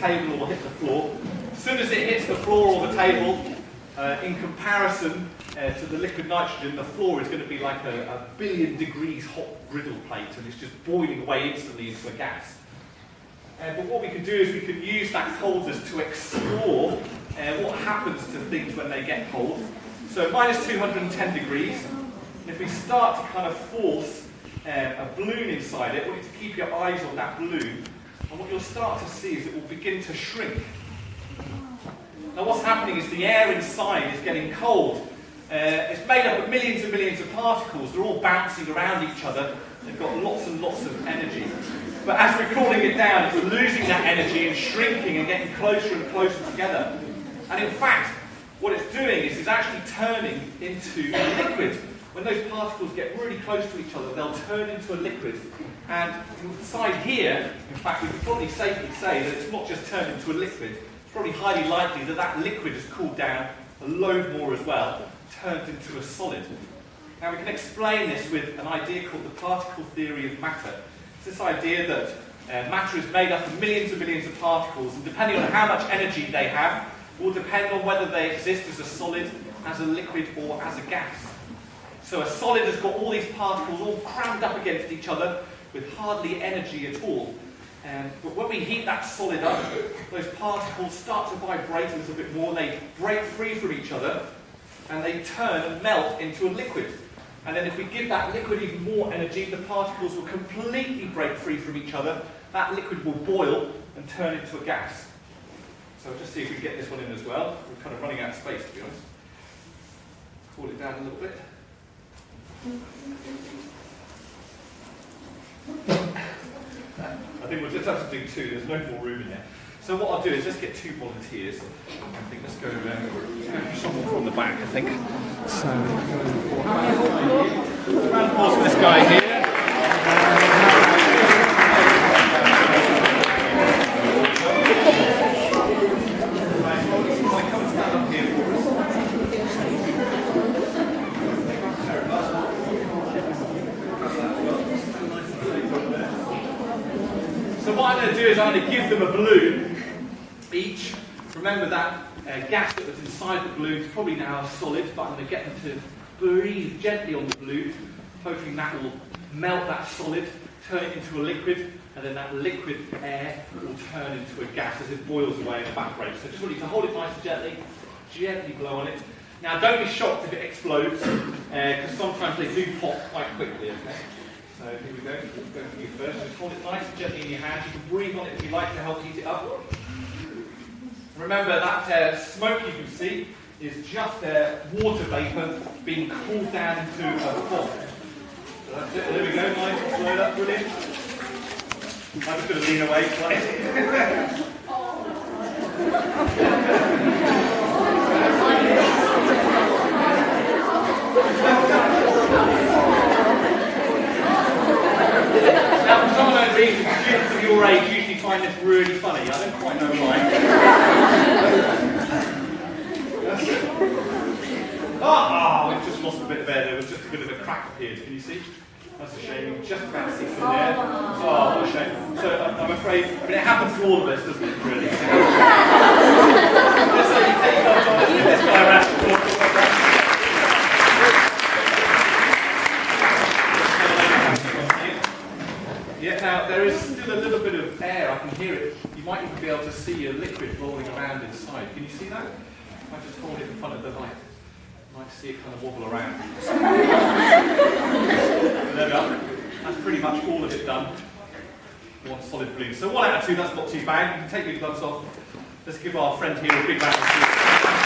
table or hit the floor. As soon as it hits the floor or the table, in comparison to the liquid nitrogen, the floor is going to be like a billion degrees hot griddle plate, and it's just boiling away instantly into a gas. But what we can do is we can use that coldness to explore what happens to things when they get cold. So minus 210 degrees, and if we start to kind of force a balloon inside it, I want you to keep your eyes on that balloon, and what you'll start to see is it will begin to shrink. Now what's happening is the air inside is getting cold. It's made up of millions and millions of particles. They're all bouncing around each other. They've got lots and lots of energy. But as we're cooling it down, it's losing that energy and shrinking and getting closer and closer together. And in fact, what it's doing is it's actually turning into a liquid. When those particles get really close to each other, they'll turn into a liquid. And inside here, in fact, we can probably safely say that it's not just turned into a liquid. It's probably highly likely that that liquid has cooled down a load more as well, turned into a solid. Now we can explain this with an idea called the particle theory of matter. It's this idea that matter is made up of millions and millions of particles, and depending on how much energy they have, will depend on whether they exist as a solid, as a liquid, or as a gas. So a solid has got all these particles all crammed up against each other with hardly energy at all. But when we heat that solid up, those particles start to vibrate a little bit more, they break free from each other, and they turn and melt into a liquid. And then if we give that liquid even more energy, the particles will completely break free from each other, that liquid will boil and turn into a gas. So just see if we can get this one in as well. We're kind of running out of space, to be honest. Cool it down a little bit. I think we'll just have to do two, there's no more room in here. So what I'll do is just get two volunteers. I think let's go someone from the back, I think. So, round of applause for this guy here. Come and stand up here for us. So what I'm going to do is I'm going to give them a balloon each. Remember that gas that was inside the balloon is probably now solid, but I'm going to get them to breathe gently on the balloon, hoping that will melt that solid, turn it into a liquid, and then that liquid air will turn into a gas as it boils away and evaporates. So just want you to hold it nice and gently blow on it. Now don't be shocked if it explodes, because sometimes they do pop quite quickly, okay? So here we go. Go for you first. Just hold it nice and gently in your hands. You can breathe on it if you like to help heat it up. Remember that smoke you can see is just water vapour being cooled down into a fog. So that's it. There we go. Nice and slow. That's brilliant. I'm just going to lean away slightly. Now, for some unknown reason, students of your age usually find this really funny. I don't quite know why. We've just lost a bit of air. There was just a bit of a crack appeared. Can you see? That's a shame. You just about see through there. Oh, what a shame. So I'm afraid, it happens to all of us, doesn't it, really? Just so you take your time, let's give this guy a round of applause. Yeah, now there is still a little bit of air, I can hear it. You might even be able to see a liquid rolling around inside. Can you see that? I might just hold it in front of the light. You might see it kind of wobble around. There we are. That's pretty much all of it done. One solid balloon. So 1 out of 2, that's not too bad. You can take your gloves off. Let's give our friend here a big round of applause.